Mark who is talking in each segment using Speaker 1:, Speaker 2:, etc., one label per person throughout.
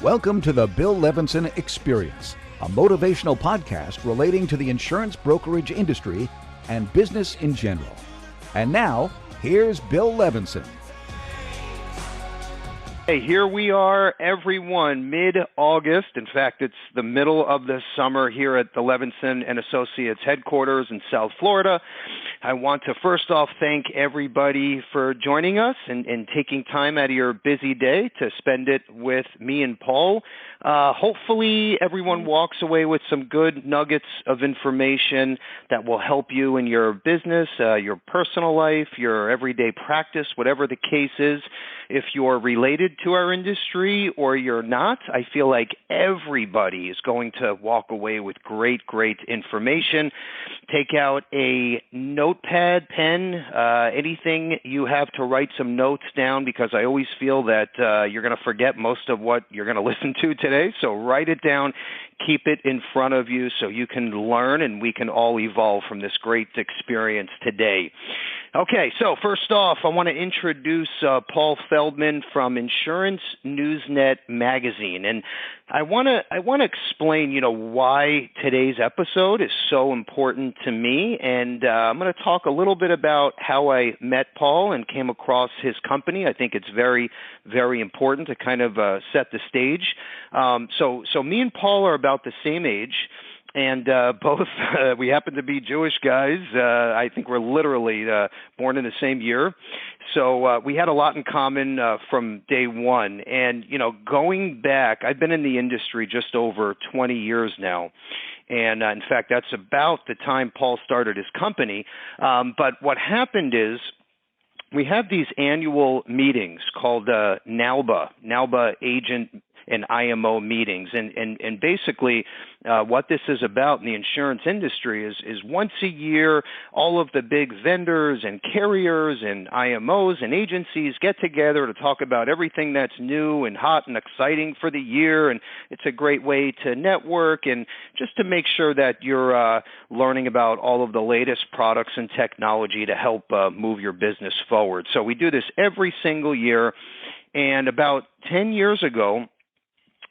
Speaker 1: Welcome to the Bill Levinson Experience, a motivational podcast relating to the insurance brokerage industry and business in general. And now, here's Bill Levinson.
Speaker 2: Hey, here we are, everyone, mid-August. In fact, it's the middle of the summer here at the Levinson and Associates headquarters in South Florida. I want to first off thank everybody for joining us and taking time out of your busy day to spend it with me and Paul. Hopefully, everyone walks away with some good nuggets of information that will help you in your business, your personal life, your everyday practice, whatever the case is. If you're related to our industry or you're not, I feel like everybody is going to walk away with great information. Take out a notepad, pen, anything you have to write some notes down, because I always feel that you're going to forget most of what you're going to listen to today. So write it down, keep it in front of you so you can learn and we can all evolve from this great experience today. Okay, so first off, I want to introduce Paul Feldman from Insurance Newsnet magazine, and I want to explain, why today's episode is so important to me, and I'm going to talk a little bit about how I met Paul and came across his company. I think it's very, very important to kind of set the stage. So me and Paul are about the same age. And both, we happen to be Jewish guys. I think we're literally born in the same year. So we had a lot in common from day one. And, going back, I've been in the industry just over 20 years now. And in fact, that's about the time Paul started his company. But what happened is, we have these annual meetings called NALBA Agent and IMO meetings. And basically what this is about in the insurance industry is once a year, all of the big vendors and carriers and IMOs and agencies get together to talk about everything that's new and hot and exciting for the year. And it's a great way to network and just to make sure that you're learning about all of the latest products and technology to help move your business forward. So we do this every single year. And about 10 years ago,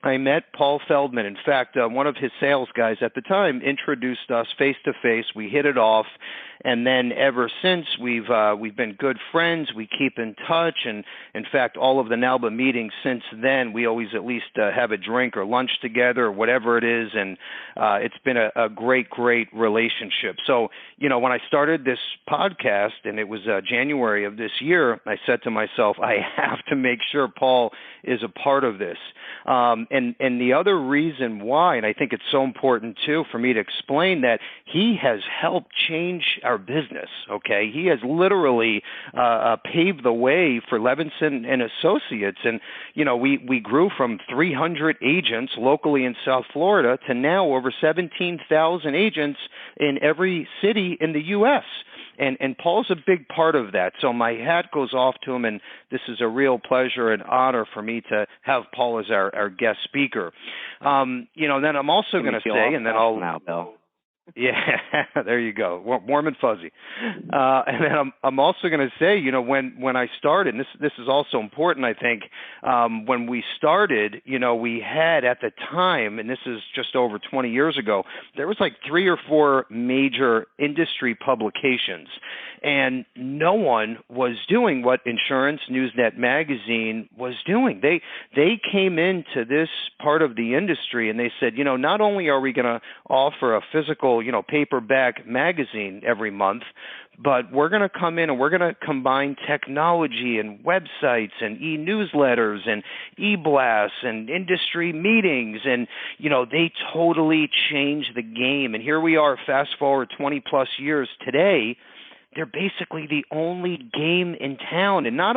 Speaker 2: I met Paul Feldman. In fact, one of his sales guys at the time introduced us face to face. We hit it off, and then ever since we've been good friends. We keep in touch, and in fact, all of the NALBA meetings since then, we always at least have a drink or lunch together or whatever it is, and it's been a great relationship. So, when I started this podcast, and it was January of this year, I said to myself, I have to make sure Paul is a part of this. And the other reason why, and I think it's so important too for me to explain, that he has helped change our business, okay? He has literally paved the way for Levinson and Associates. And, we grew from 300 agents locally in South Florida to now over 17,000 agents in every city in the U.S., And Paul's a big part of that. So my hat goes off to him, and this is a real pleasure and honor for me to have Paul as our guest speaker. Then I'm also going to say, and then I'll now, Bill. Yeah, there you go. Warm and fuzzy. And then I'm also going to say, when I started, and this is also important, I think, when we started, we had at the time, and this is just over 20 years ago, there was like 3 or 4 major industry publications, and no one was doing what Insurance Newsnet magazine was doing. They came into this part of the industry and they said, not only are we going to offer a physical, paperback magazine every month, but we're going to come in and we're going to combine technology and websites and e-newsletters and e-blasts and industry meetings. And, they totally changed the game. And here we are, fast forward 20 plus years today. They're basically the only game in town. And not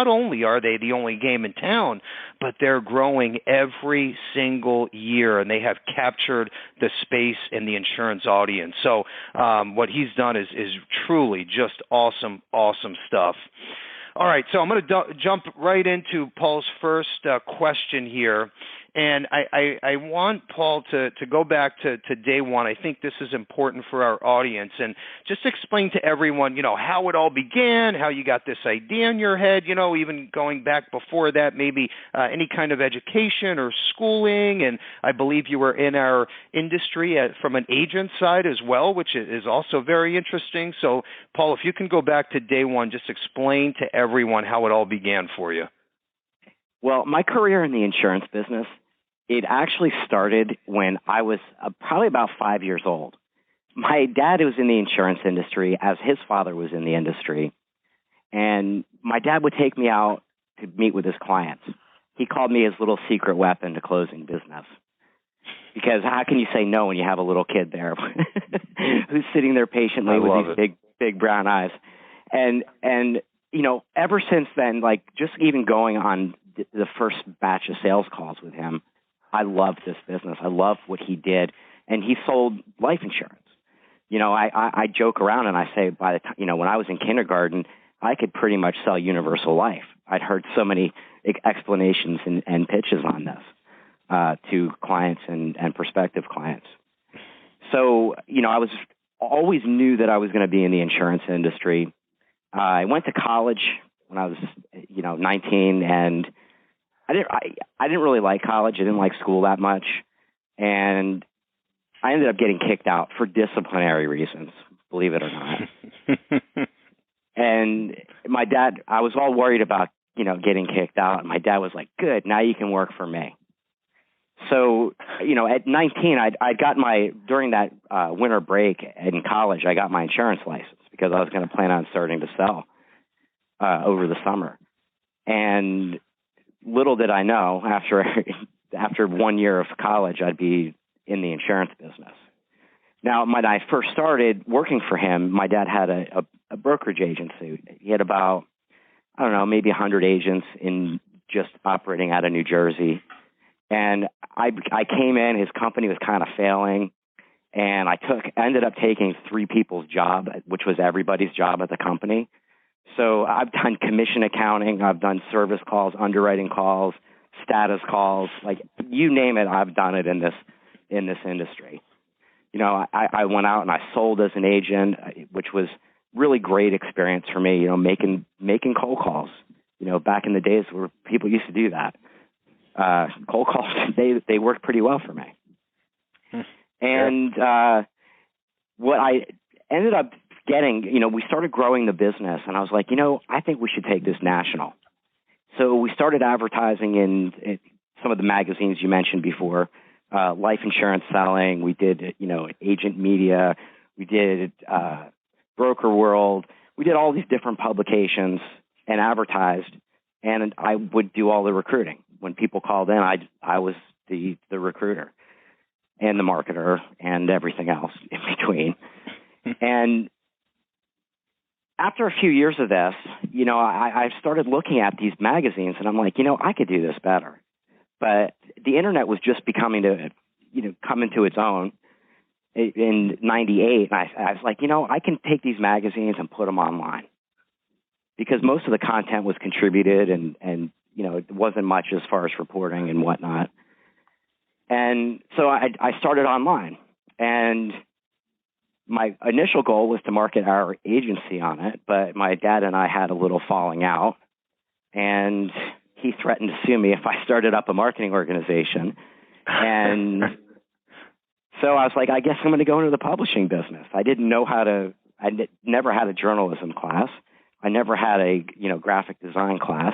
Speaker 2: only are they the only game in town, but they're growing every single year, and they have captured the space in the insurance audience. So what he's done is truly just awesome stuff. All right, so I'm going to jump right into Paul's first question here. And I want Paul to go back to day one. I think this is important for our audience, and just explain to everyone, how it all began, how you got this idea in your head, even going back before that, maybe any kind of education or schooling. And I believe you were in our industry from an agent side as well, which is also very interesting. So, Paul, if you can go back to day one, just explain to everyone how it all began for you.
Speaker 3: Well, my career in the insurance business, it actually started when I was probably about 5 years old. My dad was in the insurance industry, as his father was in the industry, and my dad would take me out to meet with his clients. He called me his little secret weapon to closing business. Because how can you say no when you have a little kid there who's sitting there patiently with these big brown eyes? And ever since then, like just even going on the first batch of sales calls with him, I loved this business. I loved what he did, and he sold life insurance. I joke around and I say by the time, when I was in kindergarten, I could pretty much sell universal life. I'd heard so many explanations and pitches on this to clients and prospective clients. So, I was always knew that I was going to be in the insurance industry. I went to college when I was, 19, and I didn't really like college. I didn't like school that much, and I ended up getting kicked out for disciplinary reasons, believe it or not. And my dad, I was all worried about, getting kicked out. And my dad was like, "Good, now you can work for me." So, at 19, I got during that winter break in college, I got my insurance license because I was going to plan on starting to sell over the summer. And little did I know, after 1 year of college, I'd be in the insurance business. Now, when I first started working for him, my dad had a brokerage agency. He had about, maybe 100 agents in just operating out of New Jersey. And I came in, his company was kind of failing, and I ended up taking 3 people's job, which was everybody's job at the company. So I've done commission accounting, I've done service calls, underwriting calls, status calls, like you name it, I've done it in this industry. I went out and I sold as an agent, which was really great experience for me, making cold calls. Back in the days where people used to do that. Cold calls, they worked pretty well for me. And what I ended up getting, we started growing the business, and I was like, I think we should take this national. So we started advertising in some of the magazines you mentioned before, life insurance selling. We did, agent media. We did Broker World. We did all these different publications and advertised, and I would do all the recruiting. When people called in, I was the recruiter and the marketer and everything else in between. And after a few years of this, I started looking at these magazines, and I'm like, I could do this better. But the internet was just becoming to, come into its own in '98. And I was like, I can take these magazines and put them online, because most of the content was contributed and it wasn't much as far as reporting and whatnot. And so I started online, and my initial goal was to market our agency on it, but my dad and I had a little falling out, and he threatened to sue me if I started up a marketing organization. And so I was like, I guess I'm going to go into the publishing business. I didn't know I never had a journalism class. I never had a, graphic design class.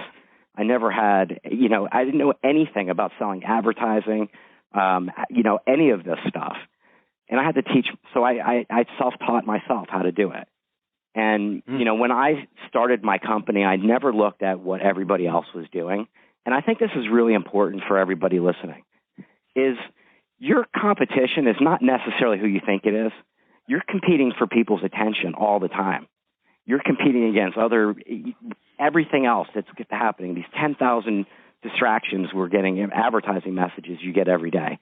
Speaker 3: I never had, I didn't know anything about selling advertising, any of this stuff. And I had to teach, so I self-taught myself how to do it. And, when I started my company, I never looked at what everybody else was doing. And I think this is really important for everybody listening, is your competition is not necessarily who you think it is. You're competing for people's attention all the time. You're competing against everything else that's happening, these 10,000 distractions we're getting, advertising messages you get every day.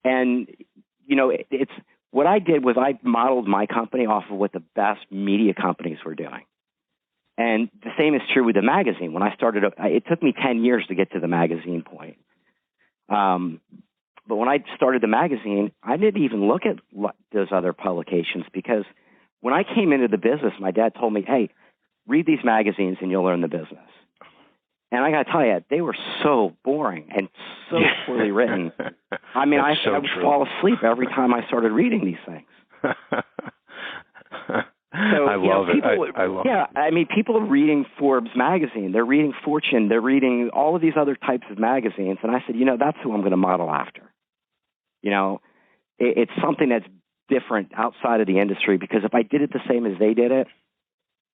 Speaker 3: And, it's what I did was I modeled my company off of what the best media companies were doing. And the same is true with the magazine. When I started, it took me 10 years to get to the magazine point. But when I started the magazine, I didn't even look at those other publications because when I came into the business, my dad told me, hey, read these magazines and you'll learn the business. And I got to tell you, they were so boring and so poorly written. I mean, I would fall asleep every time I started reading these things. So,
Speaker 2: I love it.
Speaker 3: Yeah, I mean, people are reading Forbes magazine. They're reading Fortune. They're reading all of these other types of magazines. And I said, that's who I'm going to model after. It's something that's different outside of the industry because if I did it the same as they did it,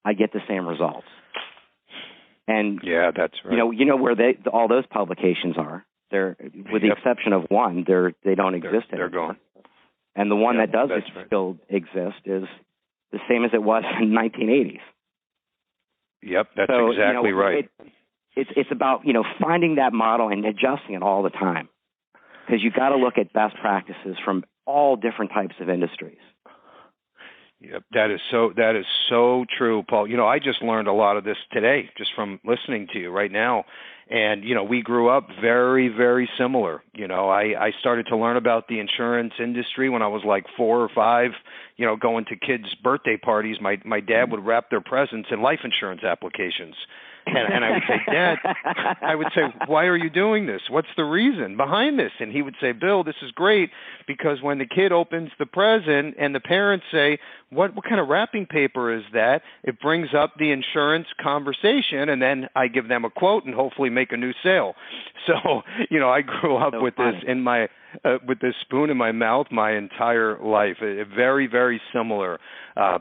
Speaker 3: I get the same results. And
Speaker 2: yeah, that's right.
Speaker 3: Where all those publications are. They're, with the exception of one, they don't exist anymore.
Speaker 2: They're gone.
Speaker 3: And the one that does still exist is the same as it was in the 1980s.
Speaker 2: Yep, that's exactly right.
Speaker 3: It's about finding that model and adjusting it all the time because you got to look at best practices from all different types of industries.
Speaker 2: Yep, that is so true, Paul. I just learned a lot of this today just from listening to you right now. And, we grew up very, very similar. I started to learn about the insurance industry when I was like 4 or 5, going to kids' birthday parties. My dad would wrap their presents in life insurance applications. And I would say, Dad, why are you doing this? What's the reason behind this? And he would say, Bill, this is great because when the kid opens the present and the parents say, what kind of wrapping paper is that? It brings up the insurance conversation, and then I give them a quote and hopefully make a new sale. So, I grew up with this in my with this spoon in my mouth my entire life. A very, very similar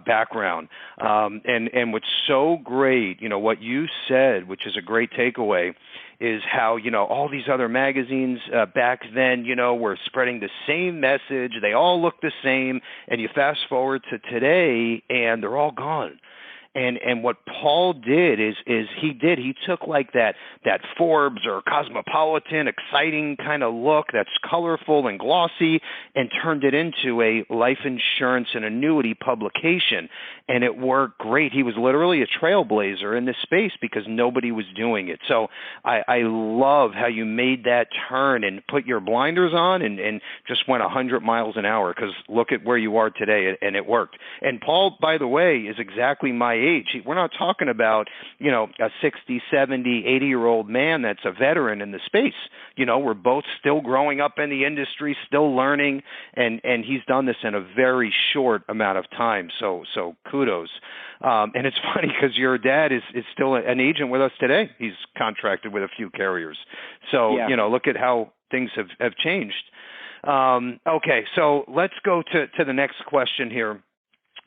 Speaker 2: background. And what's so great, what you said, which is a great takeaway, is how, all these other magazines back then, were spreading the same message. They all look the same. And you fast forward to today, and they're all gone. And what Paul did is he took like that Forbes or Cosmopolitan exciting kind of look that's colorful and glossy and turned it into a life insurance and annuity publication. And it worked great. He was literally a trailblazer in this space because nobody was doing it. So I love how you made that turn and put your blinders on and just went 100 miles an hour because look at where you are today, and it worked. And Paul, by the way, is exactly my age. We're not talking about, a 60, 70, 80-year-old man that's a veteran in the space. We're both still growing up in the industry, still learning, and he's done this in a very short amount of time. So kudos. And it's funny because your dad is still an agent with us today. He's contracted with a few carriers. So, look at how things have changed. Okay, so let's go to the next question here.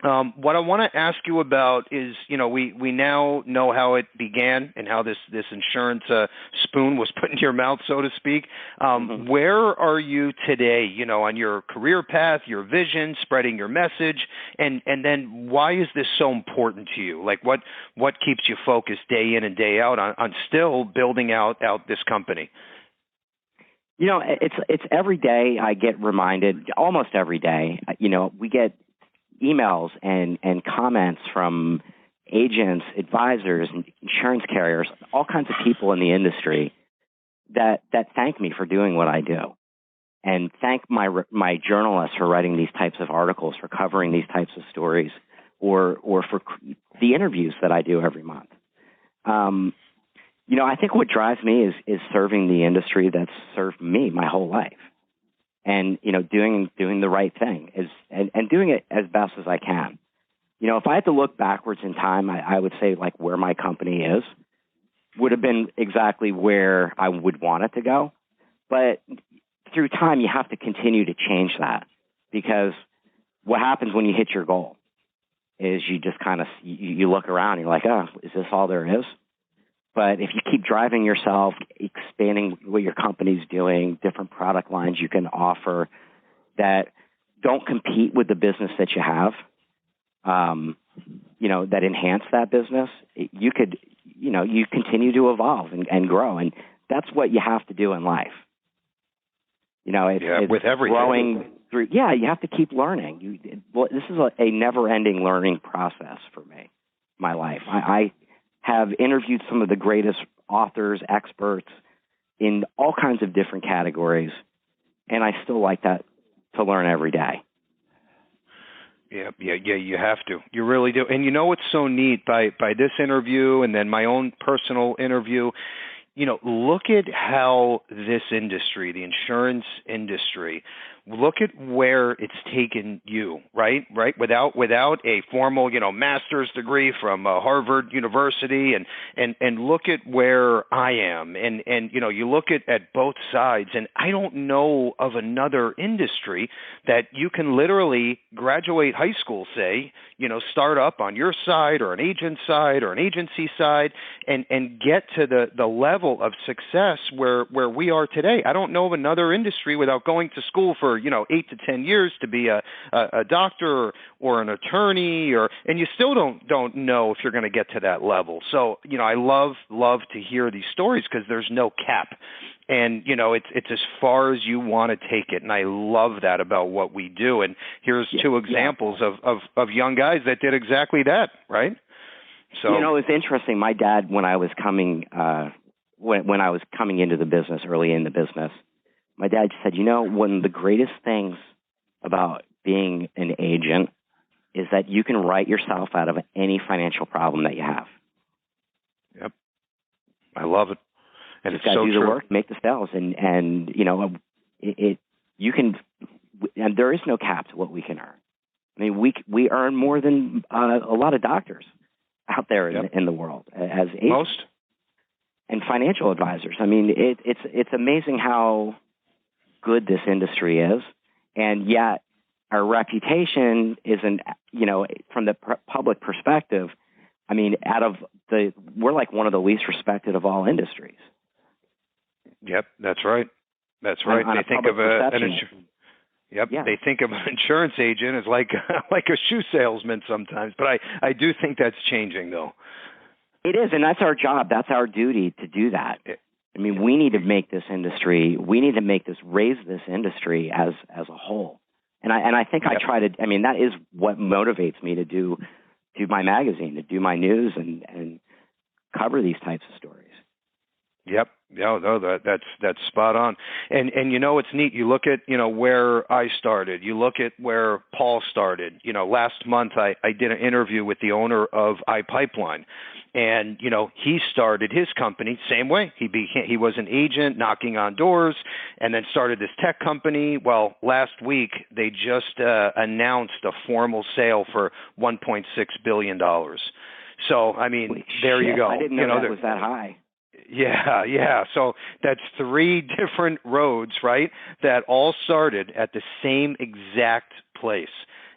Speaker 2: What I want to ask you about is, we now know how it began and how this insurance spoon was put in your mouth, so to speak. Where are you today, on your career path, your vision, spreading your message, and then why is this so important to you? Like what keeps you focused day in and day out on still building out this company?
Speaker 3: It's every day I get reminded, almost every day, we get emails and comments from agents, advisors, and insurance carriers, all kinds of people in the industry that thank me for doing what I do, and thank my journalists for writing these types of articles, for covering these types of stories, or for the interviews that I do every month. I think what drives me is serving the industry that's served me my whole life. And, doing the right thing and doing it as best as I can. If I had to look backwards in time, I would say like where my company is would have been exactly where I would want it to go. But through time, you have to continue to change that because what happens when you hit your goal is you just kind of, you look around and you're like, oh, is this all there is? But if you keep driving yourself, expanding what your company's doing, different product lines you can offer that don't compete with the business that you have, that enhance that business, you continue to evolve and grow. And that's what you have to do in life. It's
Speaker 2: with everything.
Speaker 3: Growing through. Yeah, you have to keep learning. This is a never-ending learning process for me, my life. I have interviewed some of the greatest authors, experts, in all kinds of different categories, and I still like that to learn every day.
Speaker 2: Yeah, you have to. You really do. And you know what's so neat by this interview and then my own personal interview, look at how this industry, the insurance industry, look at where it's taken you, right? Without a formal, master's degree from Harvard University, and look at where I am, and you look at both sides, and I don't know of another industry that you can literally graduate high school, say, start up on your side or an agent side or an agency side, and get to the level of success where we are today. I don't know of another industry without going to school for 8 to 10 years to be a doctor or an attorney, and you still don't know if you're going to get to that level. So I love to hear these stories because there's no cap, and it's as far as you want to take it, and I love that about what we do. And here's two examples of young guys that did exactly that, right? So
Speaker 3: it's interesting. My dad, when I was coming when I was coming into the business, early in the business, my dad said, one of the greatest things about being an agent is that you can write yourself out of any financial problem that you have.
Speaker 2: Yep. I love it. And
Speaker 3: Just
Speaker 2: it's so
Speaker 3: do
Speaker 2: true.
Speaker 3: The work, make the sales, and you can, and there is no cap to what we can earn. I mean, we earn more than a lot of doctors out there in the world as agents.
Speaker 2: Most. And
Speaker 3: financial advisors. I mean, it's amazing how good this industry is, and yet our reputation isn't, from the public perspective, I mean, we're like one of the least respected of all industries.
Speaker 2: Yep, that's right. That's right.
Speaker 3: They think of
Speaker 2: they think of an insurance agent as like a shoe salesman sometimes, but I do think that's changing though.
Speaker 3: It is, and that's our job. That's our duty to do that. I mean, we need to make this industry. We need to raise this industry as a whole. And I think I try to. I mean, that is what motivates me to do my magazine, to do my news, and cover these types of stories.
Speaker 2: Yep. Yeah, no, that's spot on. And it's neat. You look at, where I started. You look at where Paul started. Last month I did an interview with the owner of iPipeline. And, he started his company same way. He was an agent knocking on doors and then started this tech company. Well, last week they just announced a formal sale for $1.6 billion. So, I mean, there you go.
Speaker 3: I didn't know that was that high.
Speaker 2: Yeah. So that's 3 different roads, right, that all started at the same exact place.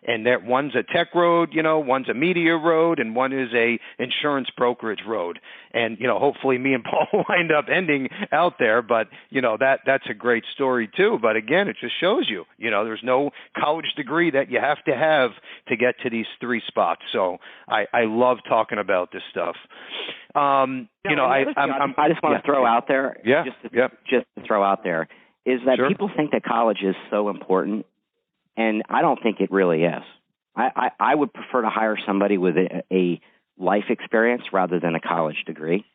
Speaker 2: And that one's a tech road, one's a media road, and one is a insurance brokerage road. And, hopefully me and Paul wind up ending out there. But, that's a great story, too. But, again, it just shows you, there's no college degree that you have to get to these 3 spots. So I love talking about this stuff. I
Speaker 3: just want to throw out there, just to throw out there, is that people think that college is so important. And I don't think it really is. I would prefer to hire somebody with a life experience rather than a college degree.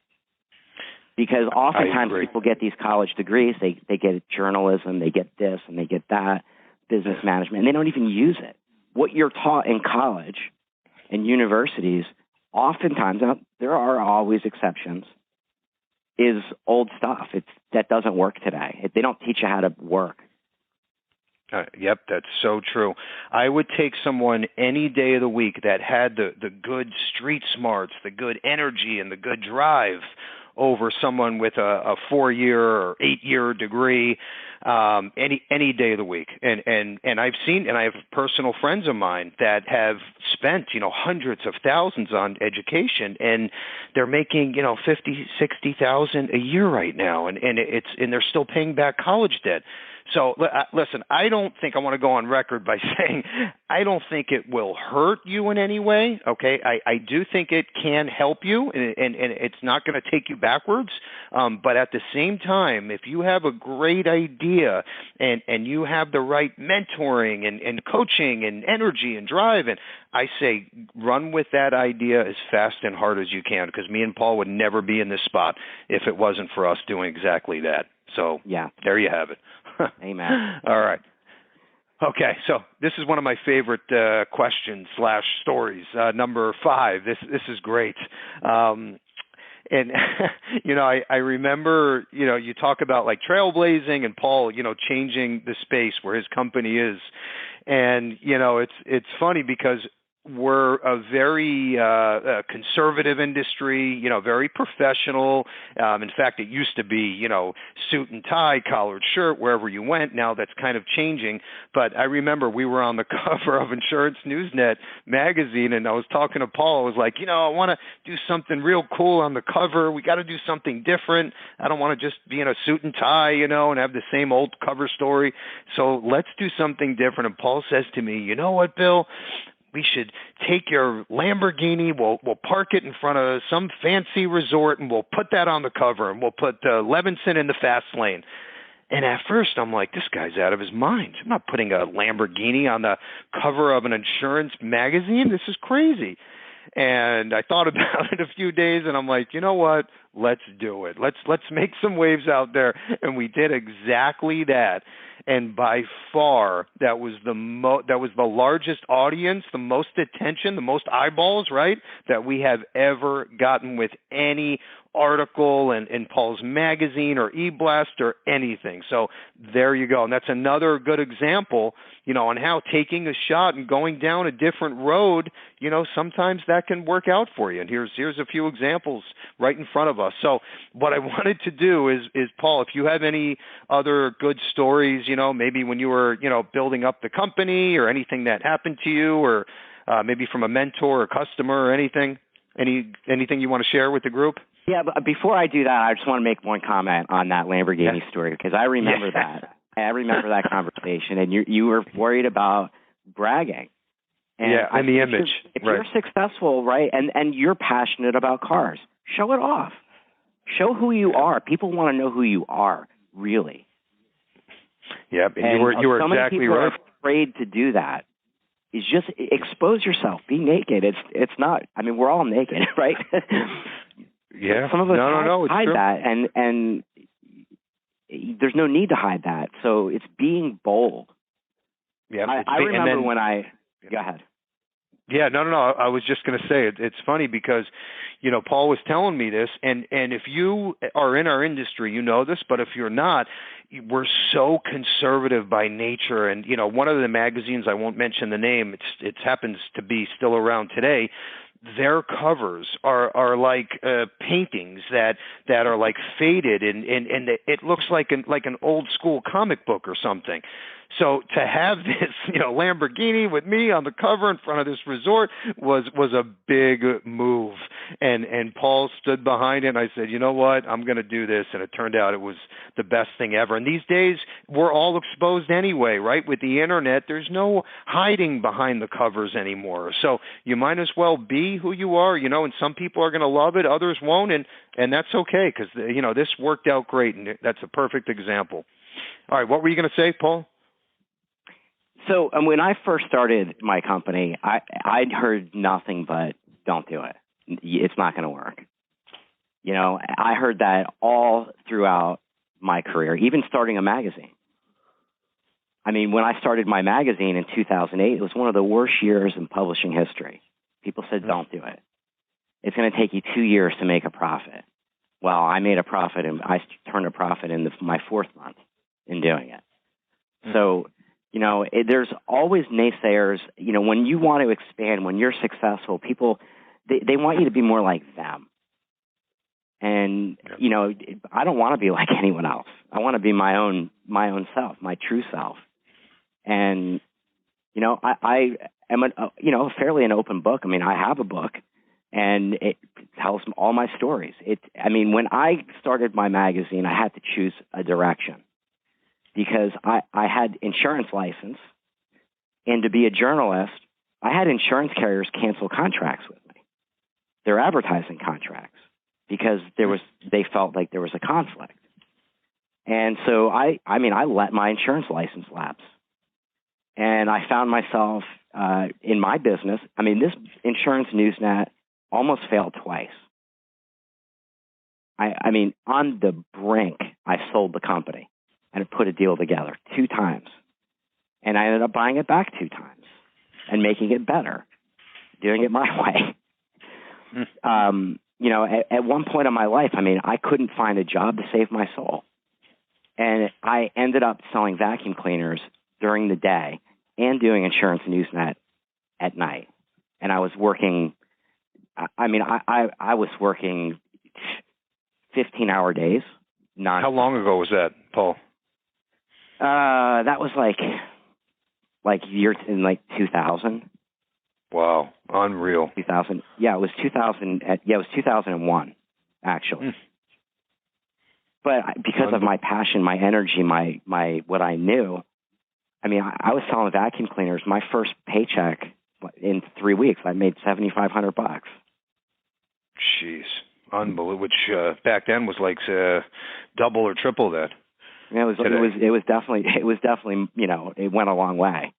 Speaker 3: Because oftentimes people get these college degrees, they get journalism, they get this and they get that, business management, and they don't even use it. What you're taught in college and universities, oftentimes, now there are always exceptions, is old stuff. That doesn't work today. They don't teach you how to work.
Speaker 2: Yep, that's so true. I would take someone any day of the week that had the good street smarts, the good energy, and the good drive over someone with a 4-year or 8-year degree any day of the week. And I've seen, and I have personal friends of mine that have spent, hundreds of thousands on education, and they're making, 50, 60,000 a year right now. And they're still paying back college debt. So listen, I don't think I want to go on record by saying I don't think it will hurt you in any way. Okay, I do think it can help you, and it's not going to take you backwards. But at the same time, if you have a great idea and you have the right mentoring and coaching and energy and drive, and I say run with that idea as fast and hard as you can, because me and Paul would never be in this spot if it wasn't for us doing exactly that. So
Speaker 3: yeah,
Speaker 2: there you have it.
Speaker 3: amen.
Speaker 2: All right. Okay, so this is one of my favorite questions / stories. Number 5. This is great. And, I remember, you talk about like trailblazing and Paul, changing the space where his company is. And, it's funny because we're a very conservative industry, very professional. In fact, it used to be, suit and tie, collared shirt, wherever you went. Now that's kind of changing. But I remember we were on the cover of Insurance Newsnet magazine, and I was talking to Paul. I was like, I want to do something real cool on the cover. We got to do something different. I don't want to just be in a suit and tie, and have the same old cover story. So let's do something different. And Paul says to me, you know what, Bill? We should take your Lamborghini, we'll park it in front of some fancy resort, and we'll put that on the cover, and we'll put Levinson in the fast lane. And at first, I'm like, this guy's out of his mind. I'm not putting a Lamborghini on the cover of an insurance magazine. This is crazy. And I thought about it a few days, and I'm like, you know what? Let's do it. Let's make some waves out there. And we did exactly that. And by far, that was the largest audience, the most attention, the most eyeballs, right, that we have ever gotten with any article in Paul's magazine or e-blast or anything. So there you go. And that's another good example, on how taking a shot and going down a different road, sometimes that can work out for you. And here's a few examples right in front of us. So what I wanted to do is Paul, if you have any other good stories, maybe when you were, building up the company or anything that happened to you, or maybe from a mentor or customer or anything you want to share with the group?
Speaker 3: Yeah, but before I do that, I just want to make one comment on that Lamborghini story, because I remember that. I remember that conversation, and you were worried about bragging. And
Speaker 2: the image.
Speaker 3: If you're successful, right, and you're passionate about cars, show it off. Show who you are. People want to know who you are, really.
Speaker 2: Yeah, and you were
Speaker 3: so
Speaker 2: exactly
Speaker 3: many people
Speaker 2: right.
Speaker 3: are afraid to do that. Is just expose yourself. Be naked. It's not. I mean, we're all naked, right?
Speaker 2: Yeah.
Speaker 3: Some of us hide
Speaker 2: true.
Speaker 3: that, and there's no need to hide that. So it's being bold.
Speaker 2: Yeah.
Speaker 3: I remember when I. Go ahead.
Speaker 2: Yeah, no. I was just going to say it's funny because, Paul was telling me this, and if you are in our industry, you know this, but if you're not, we're so conservative by nature. And, one of the magazines, I won't mention the name, it happens to be still around today. Their covers are like paintings that are like faded, and it looks like an old school comic book or something. So to have this, Lamborghini with me on the cover in front of this resort was a big move. And Paul stood behind it, and I said, you know what, I'm going to do this. And it turned out it was the best thing ever. And these days, we're all exposed anyway, right? With the internet, there's no hiding behind the covers anymore. So you might as well be who you are, and some people are going to love it, others won't. And that's okay, because, this worked out great, and that's a perfect example. All right, what were you going to say, Paul?
Speaker 3: So when I first started my company, I'd heard nothing but don't do it. It's not going to work. I heard that all throughout my career, even starting a magazine. I mean, when I started my magazine in 2008, it was one of the worst years in publishing history. People said, don't do it. It's going to take you 2 years to make a profit. Well, I made a profit, and I turned a profit in my 4th month in doing it. So, there's always naysayers. When you want to expand, when you're successful, people, they want you to be more like them. And, I don't want to be like anyone else. I want to be my own self, my true self. And, I am fairly an open book. I mean, I have a book, and it tells all my stories. When I started my magazine, I had to choose a direction, because I had insurance license, and to be a journalist, I had insurance carriers cancel contracts with me, their advertising contracts, because they felt like there was a conflict. And so I let my insurance license lapse, and I found myself in my business. This Insurance Newsnet almost failed twice. I mean, on the brink, I sold the company and put a deal together 2 times. And I ended up buying it back 2 times and making it better, doing it my way. You know, at one point in my life, I mean, I couldn't find a job to save my soul. And I ended up selling vacuum cleaners during the day and doing Insurance Newsnet at night. And I was working, I mean, I was working 15-hour days.
Speaker 2: How long ago was that, Paul?
Speaker 3: That was in 2000.
Speaker 2: Wow, unreal.
Speaker 3: 2000. Yeah, it was 2000. It was 2001, actually. But because of my passion, my energy, my what I knew, I mean, I was selling vacuum cleaners. My first paycheck in 3 weeks, I made $7,500.
Speaker 2: Jeez, unbelievable. Which back then was like double or triple that.
Speaker 3: Yeah, it was definitely, you know, it went a long way.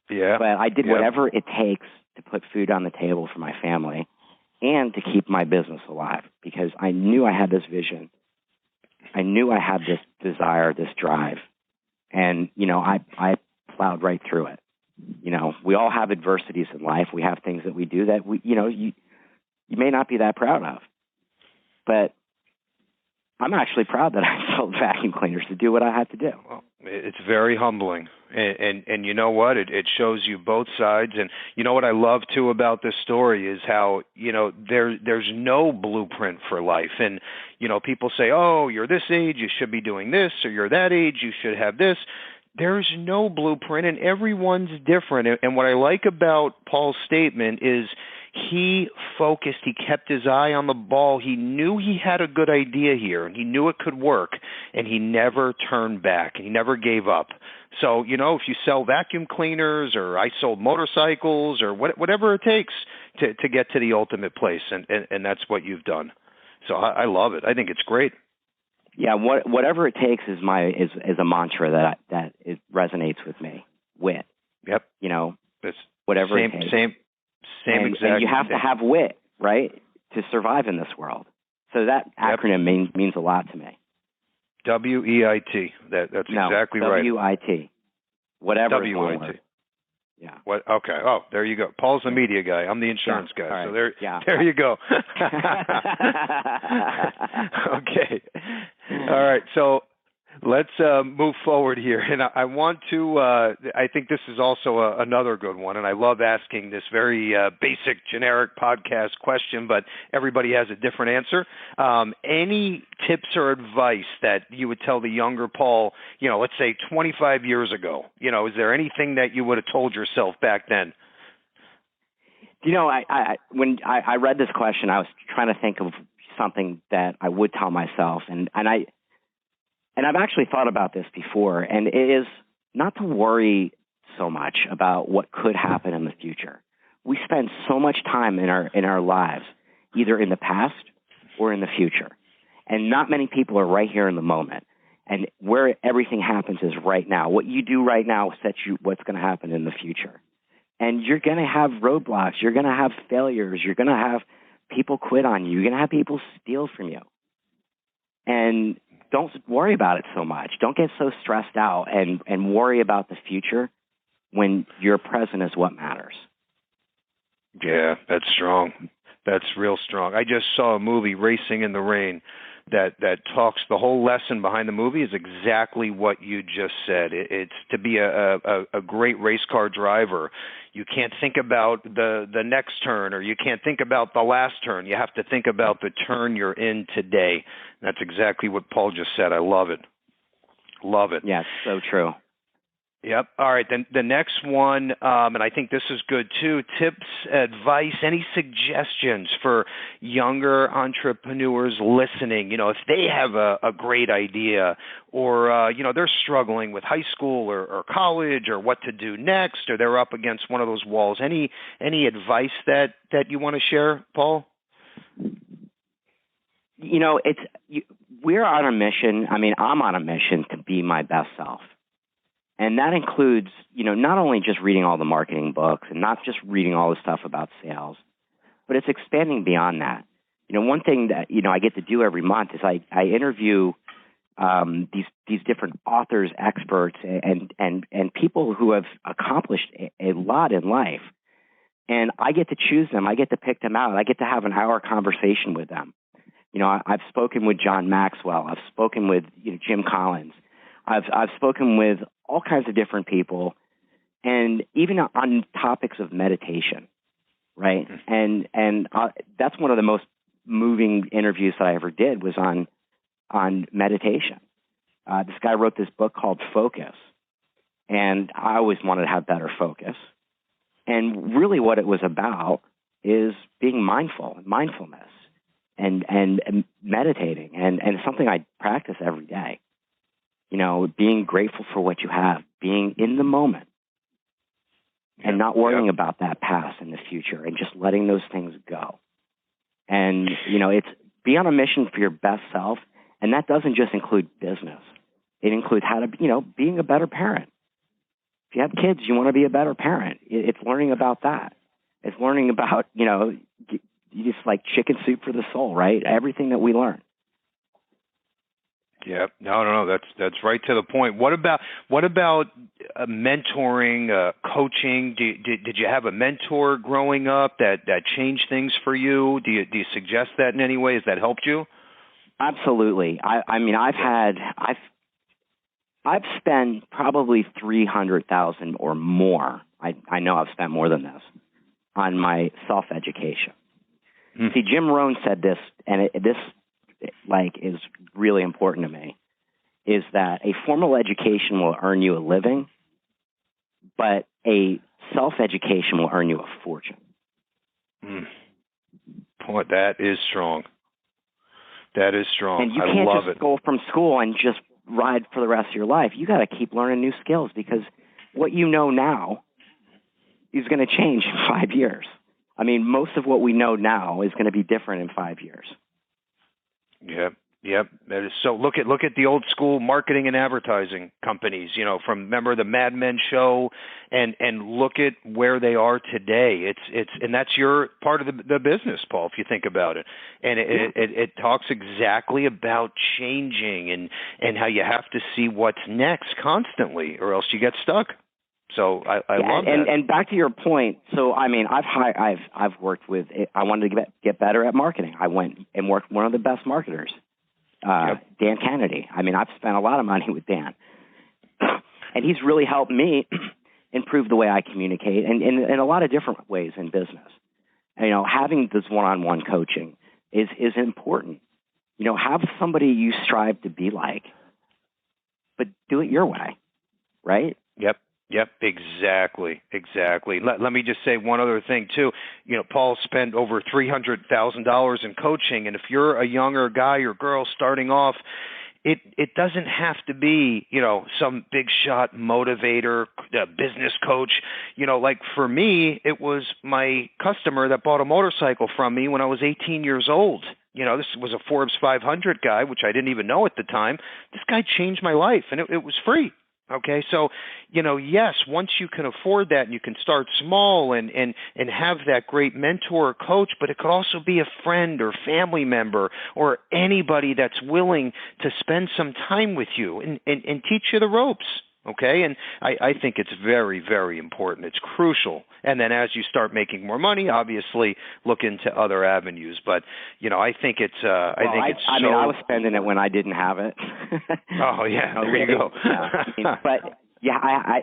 Speaker 2: Yeah.
Speaker 3: But I did whatever it takes to put food on the table for my family and to keep my business alive, because I knew I had this vision. I knew I had this desire, this drive. And, you know, I plowed right through it. You know, we all have adversities in life. We have things that we do that you may not be that proud of. But I'm actually proud that I sold vacuum cleaners to do what I had to do.
Speaker 2: Well, it's very humbling. And you know what? It shows you both sides. And you know what I love, too, about this story is how, you know, there's no blueprint for life. And, you know, people say, oh, you're this age, you should be doing this, or you're that age, you should have this. There's no blueprint, and everyone's different. And what I like about Paul's statement is he focused, he kept his eye on the ball. He knew he had a good idea here, and he knew it could work, and he never turned back. He never gave up. So, you know, if you sell vacuum cleaners, or I sold motorcycles, or whatever it takes to get to the ultimate place, and that's what you've done. So I love it. I think it's great.
Speaker 3: Yeah, whatever it takes is a mantra that it resonates with me. Wit.
Speaker 2: Yep.
Speaker 3: You know,
Speaker 2: it's
Speaker 3: whatever it takes.
Speaker 2: Same exact. And
Speaker 3: you have to have wit, right, to survive in this world. So that acronym means a lot to me.
Speaker 2: WEIT. That's exactly right.
Speaker 3: WIT. Whatever.
Speaker 2: WIT.
Speaker 3: Yeah.
Speaker 2: What? Okay. Oh, there you go. Paul's the media guy. I'm the insurance guy.
Speaker 3: Right.
Speaker 2: So there you go. Okay. All right. So let's move forward here. And I want to, I think this is also another good one. And I love asking this very basic, generic podcast question, but everybody has a different answer. Any tips or advice that you would tell the younger Paul, you know, let's say 25 years ago? You know, is there anything that you would have told yourself back then?
Speaker 3: You know, when I read this question, I was trying to think of something that I would tell myself. And I've actually thought about this before, and it is not to worry so much about what could happen in the future. We spend so much time in our lives, either in the past or in the future. And not many people are right here in the moment. And where everything happens is right now. What you do right now sets you what's going to happen in the future. And you're going to have roadblocks. You're going to have failures. You're going to have people quit on you. You're going to have people steal from you. And don't worry about it so much. Don't get so stressed out and worry about the future when your present is what matters.
Speaker 2: Yeah, that's strong. That's real strong. I just saw a movie, Racing in the Rain, that talks, the whole lesson behind the movie is exactly what you just said. It's to be a great race car driver. You can't think about the next turn, or you can't think about the last turn. You have to think about the turn you're in today. That's exactly what Paul just said. I love it. Love it.
Speaker 3: Yeah, it's so true.
Speaker 2: Yep. All right. Then the next one, and I think this is good too, tips, advice, any suggestions for younger entrepreneurs listening? You know, if they have a great idea, or, you know, they're struggling with high school or college, or what to do next, or they're up against one of those walls. Any advice that you want to share, Paul?
Speaker 3: You know, we're on a mission. I mean, I'm on a mission to be my best self. And that includes, you know, not only just reading all the marketing books and not just reading all the stuff about sales, but it's expanding beyond that. one thing that, I get to do every month is I interview these different authors, experts, and people who have accomplished a lot in life. And I get to choose them. I get to pick them out. I get to have an hour conversation with them. I've spoken with John Maxwell. I've spoken with Jim Collins. I've spoken with all kinds of different people, and even on topics of meditation, right? And that's one of the most moving interviews that I ever did was on meditation. This guy wrote this book called Focus, and I always wanted to have better focus. And really what it was about is being mindfulness and meditating, and something I practice every day. Being grateful for what you have, being in the moment, and not worrying about that past and the future, and just letting those things go. And, it's be on a mission for your best self, and that doesn't just include business. It includes how to, being a better parent. If you have kids, you want to be a better parent. It's learning about that. It's learning about, just like chicken soup for the soul, right? Everything that we learn.
Speaker 2: Yeah, no, that's right to the point. What about mentoring, coaching? Did you have a mentor growing up that changed things for you? Do you suggest that in any way? Has that helped you?
Speaker 3: Absolutely. I've spent probably $300,000 or more. I know I've spent more than this on my self-education. See, Jim Rohn said this, and this is really important to me, is that a formal education will earn you a living, but a self-education will earn you a fortune.
Speaker 2: Boy, that is strong. That is strong.
Speaker 3: And you can't just go from school and just ride for the rest of your life. You got to keep learning new skills, because what you know now is going to change in 5 years. I mean, most of what we know now is going to be different in 5 years. Yep.
Speaker 2: That is so. Look at the old school marketing and advertising companies. Remember the Mad Men show, and look at where they are today. And that's your part of the business, Paul, if you think about it. And it talks exactly about changing and how you have to see what's next constantly, or else you get stuck. So I love that.
Speaker 3: And back to your point. So I mean, I've worked with. I wanted to get better at marketing. I went and worked with one of the best marketers, Dan Kennedy. I mean, I've spent a lot of money with Dan, and he's really helped me improve the way I communicate, and in a lot of different ways in business. And, having this one-on-one coaching is important. Have somebody you strive to be like, but do it your way, right?
Speaker 2: Yep, exactly. Let me just say one other thing, too. Paul spent over $300,000 in coaching, and if you're a younger guy or girl starting off, it doesn't have to be, some big shot motivator, business coach. Like for me, it was my customer that bought a motorcycle from me when I was 18 years old. This was a Forbes 500 guy, which I didn't even know at the time. This guy changed my life, and it was free. Okay, so, yes, once you can afford that and you can start small and have that great mentor or coach, but it could also be a friend or family member or anybody that's willing to spend some time with you and teach you the ropes. Okay, and I think it's very, very important. It's crucial. And then as you start making more money, obviously look into other avenues. But, I think it's
Speaker 3: I was spending it when I didn't have it.
Speaker 2: Oh, yeah, there you go.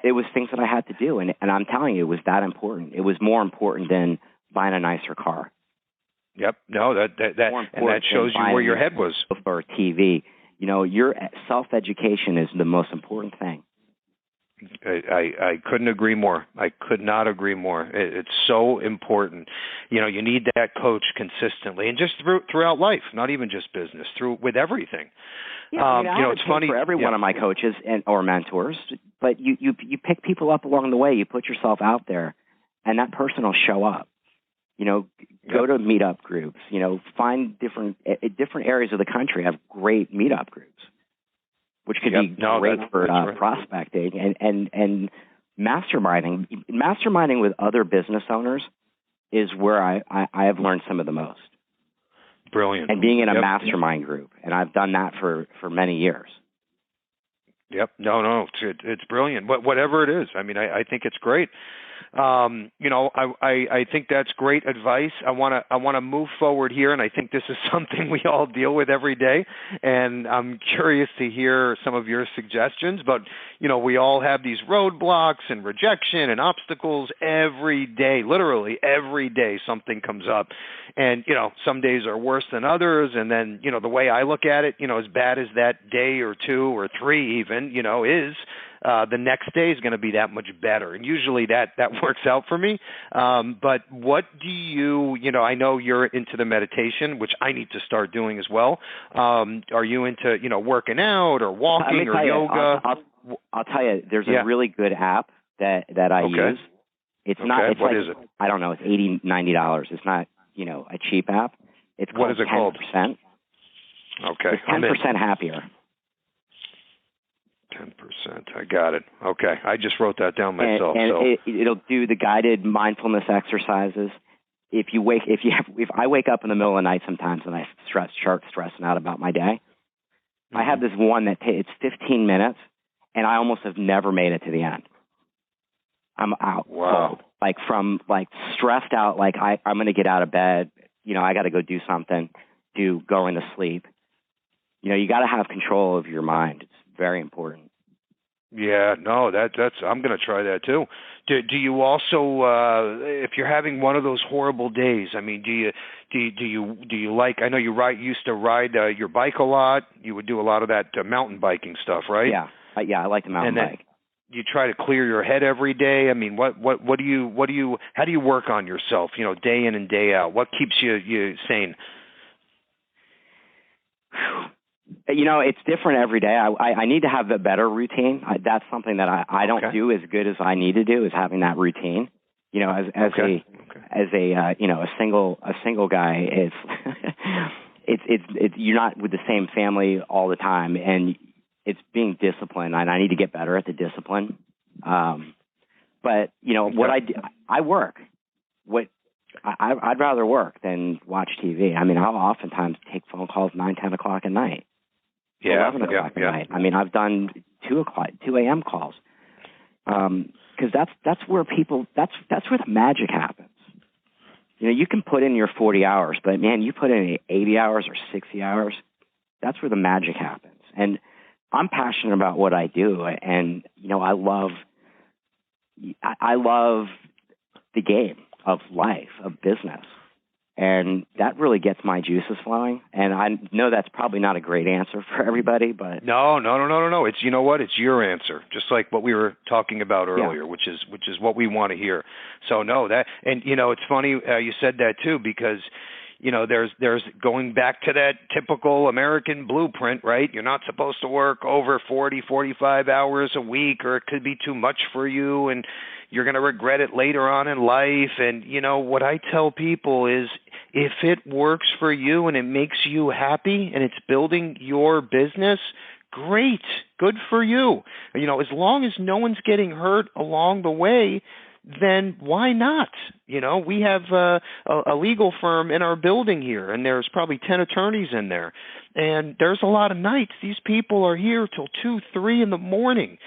Speaker 3: It was things that I had to do. And I'm telling you, it was that important. It was more important than buying a nicer car.
Speaker 2: Yep. No, that shows you where your head was.
Speaker 3: For TV. Your self-education is the most important thing.
Speaker 2: I couldn't agree more. I could not agree more. It's so important. You need that coach consistently, and just throughout life, not even just business, with everything.
Speaker 3: Yeah, it's funny for every one of my coaches or mentors, but you pick people up along the way. You put yourself out there, and that person will show up. Go to meetup groups. Find different areas of the country have great meetup groups, which could be great for prospecting and masterminding. Masterminding with other business owners is where I have learned some of the most.
Speaker 2: Brilliant.
Speaker 3: and being in a mastermind group. And I've done that for many years.
Speaker 2: Yep. No, it's brilliant. Whatever it is, I mean, I think it's great. I think that's great advice. I want to move forward here, and I think this is something we all deal with every day. And I'm curious to hear some of your suggestions. But we all have these roadblocks and rejection and obstacles every day. Literally every day, something comes up, and some days are worse than others. And then the way I look at it, as bad as that day or two or three even, is. The next day is going to be that much better. And usually that works out for me. But what do you, I know you're into the meditation, which I need to start doing as well. Are you into, working out or walking or yoga?
Speaker 3: I'll tell you, there's a really good app that I use. It's not, it's
Speaker 2: what
Speaker 3: like,
Speaker 2: is it?
Speaker 3: I don't know, it's $80, $90. It's not, a cheap app. It's called
Speaker 2: What is it
Speaker 3: 10%.
Speaker 2: called? Okay.
Speaker 3: It's 10% happier.
Speaker 2: 10%. I got it. Okay. I just wrote that down myself.
Speaker 3: And it'll do the guided mindfulness exercises. If I wake up in the middle of the night sometimes and I start stressing out about my day, I have this one that it's 15 minutes, and I almost have never made it to the end. I'm out.
Speaker 2: Wow.
Speaker 3: From stressed out, I'm going to get out of bed. I got to go do something, going to sleep. You got to have control of your mind. It's very important.
Speaker 2: Yeah, no, that's. I'm going to try that too. Do you also, if you're having one of those horrible days? I mean, do you like? I know you used to ride your bike a lot. You would do a lot of that mountain biking stuff, right?
Speaker 3: Yeah, I like the mountain bike.
Speaker 2: You try to clear your head every day. I mean, how do you work on yourself? Day in and day out. What keeps you sane?
Speaker 3: It's different every day. I need to have a better routine. That's something that I don't do as good as I need to do, is having that routine. As a single guy, it's you're not with the same family all the time, and it's being disciplined. And I need to get better at the discipline. But what I work. I'd rather work than watch TV. I mean, I'll oftentimes take phone calls 9, 10 o'clock at night. 11 o'clock at night. I mean, I've done 2 a.m. calls, because that's where that's where the magic happens. You can put in your 40 hours, but man, you put in 80 hours or 60 hours, that's where the magic happens. And I'm passionate about what I do, and I love the game of life, of business. And that really gets my juices flowing. And I know that's probably not a great answer for everybody, but
Speaker 2: no. It's it's your answer, just like what we were talking about earlier, which is what we want to hear. So it's funny you said that too, because there's going back to that typical American blueprint, right? You're not supposed to work over 40, 45 hours a week, or it could be too much for you, and you're going to regret it later on in life. And, what I tell people is, if it works for you and it makes you happy and it's building your business, great, good for you. As long as no one's getting hurt along the way, then why not? We have a legal firm in our building here, and there's probably 10 attorneys in there. And there's a lot of nights. These people are here till 2, 3 in the morning.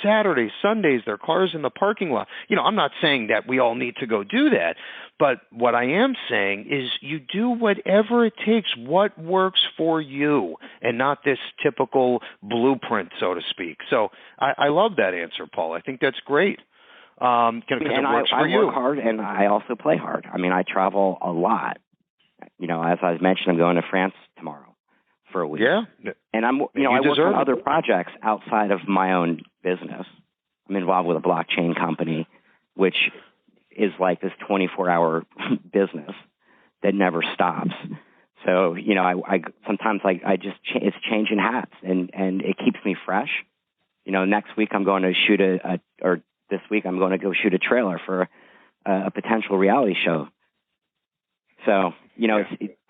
Speaker 2: Saturdays, Sundays, their cars in the parking lot. I'm not saying that we all need to go do that. But what I am saying is you do whatever it takes, what works for you, and not this typical blueprint, so to speak. So I love that answer, Paul. I think that's great.
Speaker 3: And I work hard, and I also play hard. I mean, I travel a lot. As I mentioned, I'm going to France tomorrow for a week.
Speaker 2: Yeah.
Speaker 3: And I work on other projects outside of my own business. I'm involved with a blockchain company, which is like this 24-hour business that never stops. So, I sometimes it's changing hats, and it keeps me fresh. Next week I'm going to shoot this week I'm going to go shoot a trailer for a potential reality show. So,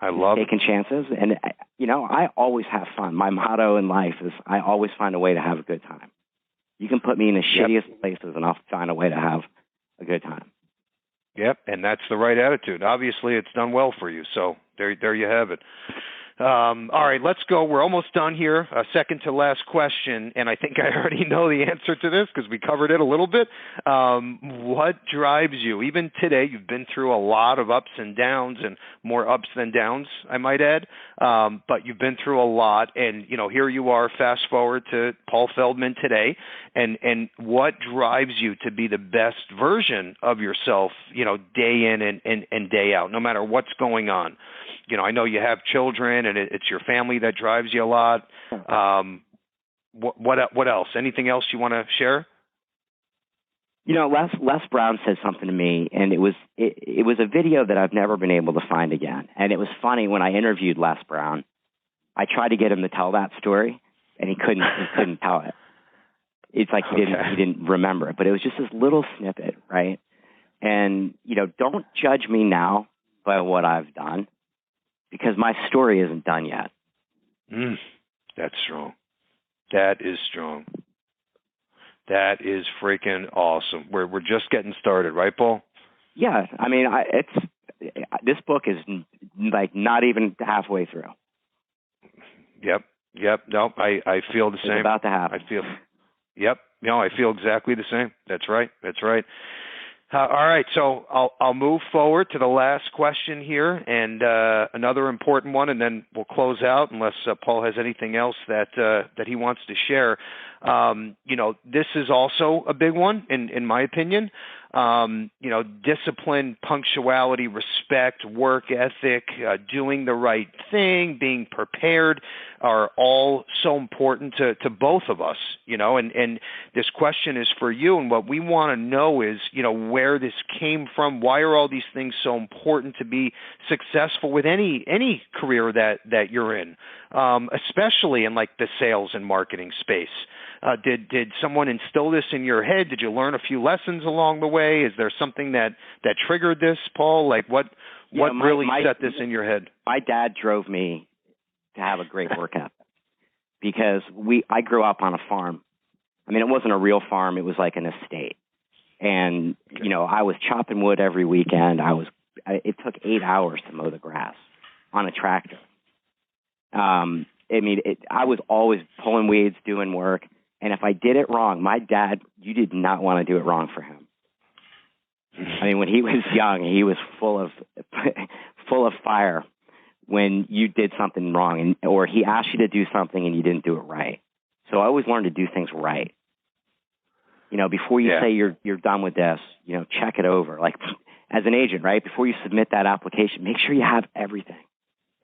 Speaker 2: I love
Speaker 3: taking chances. And, I always have fun. My motto in life is I always find a way to have a good time. You can put me in the shittiest places and I'll find a way to have a good time.
Speaker 2: Yep, and that's the right attitude. Obviously, it's done well for you. So there you have it. All right, let's go. We're almost done here. Second to last question, and I think I already know the answer to this because we covered it a little bit. What drives you? Even today, you've been through a lot of ups and downs, and more ups than downs, I might add. But you've been through a lot, and here you are. Fast forward to Paul Feldman today, and what drives you to be the best version of yourself? Day in and day out, no matter what's going on. I know you have children, and it's your family that drives you a lot. What else? Anything else you want to share?
Speaker 3: Les Brown said something to me, and it was a video that I've never been able to find again. And it was funny when I interviewed Les Brown. I tried to get him to tell that story, and he couldn't tell it. It's like he didn't remember it, but it was just this little snippet, right? And don't judge me now by what I've done, because my story isn't done yet.
Speaker 2: That's strong. That is strong. That is freaking awesome. We're just getting started, right, Paul?
Speaker 3: Yeah. I mean, this book is like not even halfway through.
Speaker 2: Yep. No, I feel the same.
Speaker 3: It's about to happen.
Speaker 2: Yep. No, I feel exactly the same. That's right. All right, so I'll move forward to the last question here, and another important one, and then we'll close out unless Paul has anything else that he wants to share. This is also a big one, in my opinion. Discipline, punctuality, respect, work ethic, doing the right thing, being prepared are all so important to both of us, and this question is for you. And what we want to know is, where this came from. Why are all these things so important to be successful with any career that you're in, especially in like the sales and marketing space? Did someone instill this in your head? Did you learn a few lessons along the way? Is there something that triggered this, Paul? Like what really set this in your head?
Speaker 3: My dad drove me to have a great work ethic because I grew up on a farm. I mean, it wasn't a real farm. It was like an estate. And, I was chopping wood every weekend. It took 8 hours to mow the grass on a tractor. I was always pulling weeds, doing work. And if I did it wrong, my dad, you did not want to do it wrong for him. I mean, when he was young, he was full of fire when you did something wrong, or he asked you to do something and you didn't do it right. So I always learned to do things right. Before you say you're done with this, check it over. Like as an agent, right? Before you submit that application, make sure you have everything.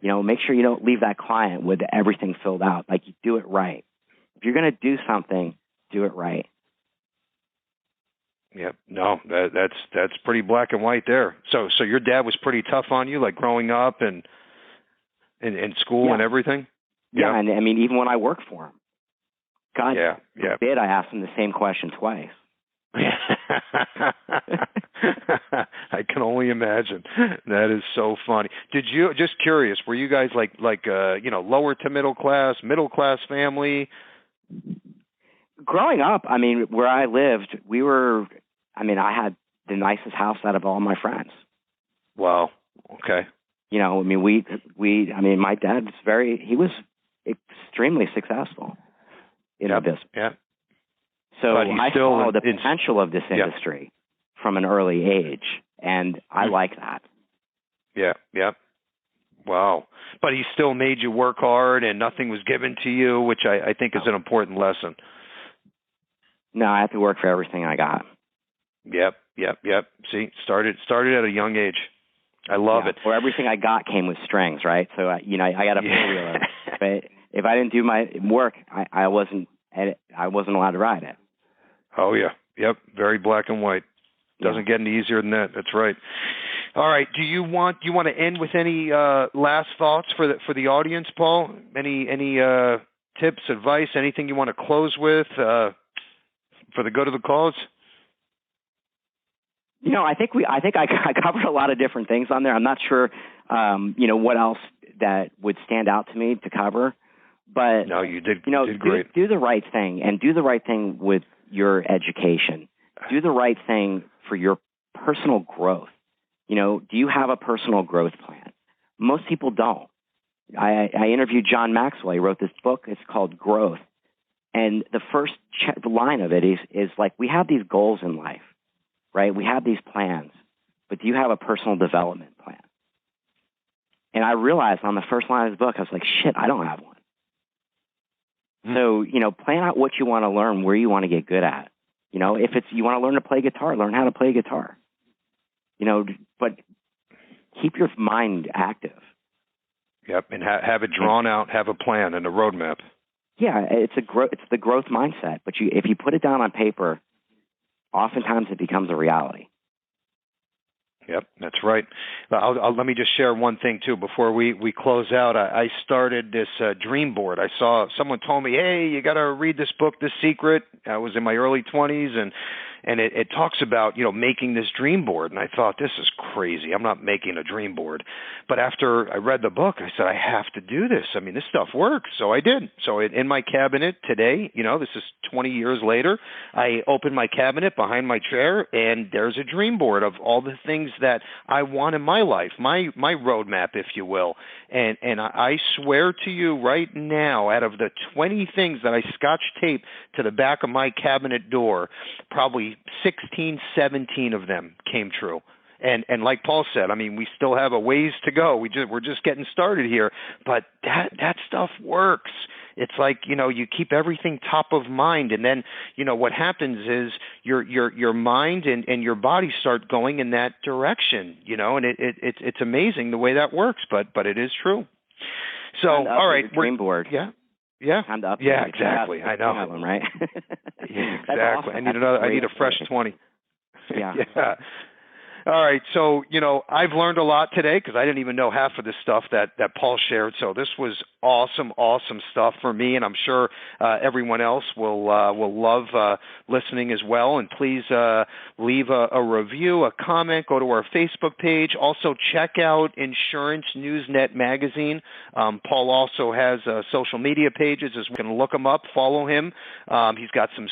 Speaker 3: Make sure you don't leave that client with everything filled out. Like you do it right. If you're going to do something, do it right.
Speaker 2: Yep. No, that's pretty black and white there. So your dad was pretty tough on you, like growing up and in school and everything?
Speaker 3: Yeah, and I mean, even when I worked for him. God forbid I asked him the same question twice.
Speaker 2: I can only imagine. That is so funny. Did you, just curious, were you guys like lower to middle class family?
Speaker 3: Growing up, I mean, where I lived, I had the nicest house out of all my friends.
Speaker 2: Wow. Okay.
Speaker 3: My dad's he was extremely successful in the business.
Speaker 2: Yeah.
Speaker 3: So I saw the potential of this industry from an early age, and I like that.
Speaker 2: Yeah, yeah. Wow. But he still made you work hard, and nothing was given to you, which I think is an important lesson.
Speaker 3: No, I have to work for everything I got.
Speaker 2: Yep. See, started at a young age. I love it.
Speaker 3: Or everything I got came with strings, right? So, I got a four-wheeler. But if I didn't do my work, I wasn't allowed to ride it.
Speaker 2: Oh, yeah. Yep. Very black and white. Doesn't get any easier than that. That's right. All right. Do you want to end with any last thoughts for the audience, Paul? Any tips, advice, anything you want to close with for the good of the cause?
Speaker 3: I think I covered a lot of different things on there. I'm not sure, what else that would stand out to me to cover. But
Speaker 2: no, you did. Did great.
Speaker 3: Do the right thing, and do the right thing with your education. Do the right thing for your personal growth. Do you have a personal growth plan? Most people don't. I interviewed John Maxwell. He wrote this book. It's called Growth. And the first line of it is like, we have these goals in life, right? We have these plans, but do you have a personal development plan? And I realized on the first line of his book, I was like, shit, I don't have one. So, plan out what you want to learn, where you want to get good at. If it's you want to learn to play guitar, learn how to play guitar. But keep your mind active.
Speaker 2: Yep, and have it drawn out, have a plan and a roadmap.
Speaker 3: Yeah, it's the growth mindset. But if you put it down on paper, oftentimes it becomes a reality.
Speaker 2: Yep, that's right. Let me just share one thing, too, before we close out. I started this dream board. I saw someone told me, hey, you got to read this book, The Secret. I was in my early 20s, and it talks about, making this dream board. And I thought, this is crazy. I'm not making a dream board. But after I read the book, I said, I have to do this. I mean, this stuff works. So I did. So in my cabinet today, this is 20 years later, I opened my cabinet behind my chair, and there's a dream board of all the things that I want in my life, my roadmap, if you will. And I swear to you right now, out of the 20 things that I scotch taped to the back of my cabinet door, probably 16, 17 of them came true. And like Paul said, I mean, we still have a ways to go. We're just getting started here, but that stuff works. It's like, you keep everything top of mind, and then, what happens is your mind and your body start going in that direction, and it's amazing the way that works, but it is true. So, all right,
Speaker 3: dream board.
Speaker 2: Yeah.
Speaker 3: Time to update.
Speaker 2: Yeah, exactly. I know.
Speaker 3: Have them, right?
Speaker 2: Yeah, exactly.
Speaker 3: Awesome.
Speaker 2: I need a fresh 20.
Speaker 3: Yeah.
Speaker 2: Yeah. All right, so, I've learned a lot today because I didn't even know half of this stuff that Paul shared. So this was awesome stuff for me, and I'm sure everyone else will love listening as well. And please leave a review, a comment, go to our Facebook page. Also, check out Insurance Newsnet magazine. Paul also has social media pages, as we can look him up, follow him. He's got some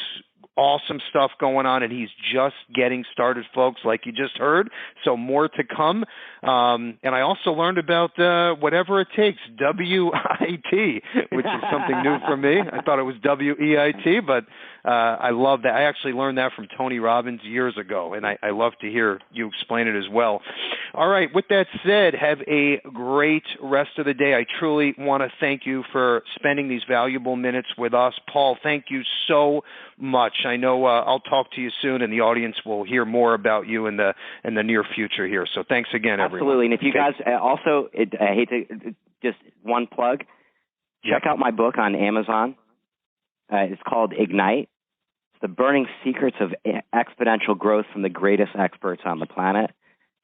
Speaker 2: awesome stuff going on, and he's just getting started, folks, like you just heard. So more to come. And I also learned about Whatever It Takes, WIT, which is something new for me. I thought it was WEIT, but I love that. I actually learned that from Tony Robbins years ago, and I love to hear you explain it as well. All right, with that said, have a great rest of the day. I truly want to thank you for spending these valuable minutes with us. Paul, thank you so much. I know I'll talk to you soon, and the audience will hear more about you in the near future here. So thanks again, everyone.
Speaker 3: Absolutely. And if you guys also, I hate to just one plug, check out my book on Amazon. It's called Ignite. It's the burning secrets of exponential growth from the greatest experts on the planet.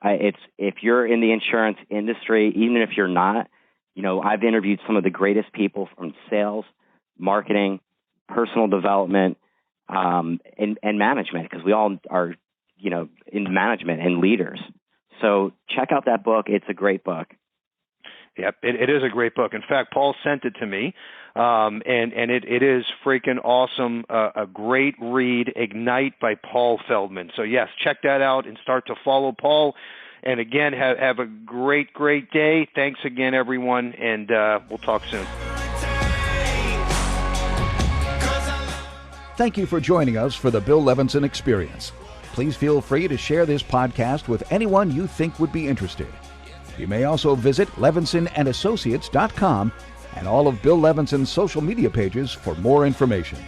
Speaker 3: If you're in the insurance industry, even if you're not, I've interviewed some of the greatest people from sales, marketing, personal development, and management, because we all are, in management and leaders. So check out that book. It's a great book.
Speaker 2: Yep, it is a great book. In fact, Paul sent it to me, and it is freaking awesome. A great read, Ignite by Paul Feldman. So yes, check that out and start to follow Paul. And again, have a great day. Thanks again, everyone, and we'll talk soon.
Speaker 1: Thank you for joining us for the Bill Levinson Experience. Please feel free to share this podcast with anyone you think would be interested. You may also visit levinsonandassociates.com and all of Bill Levinson's social media pages for more information.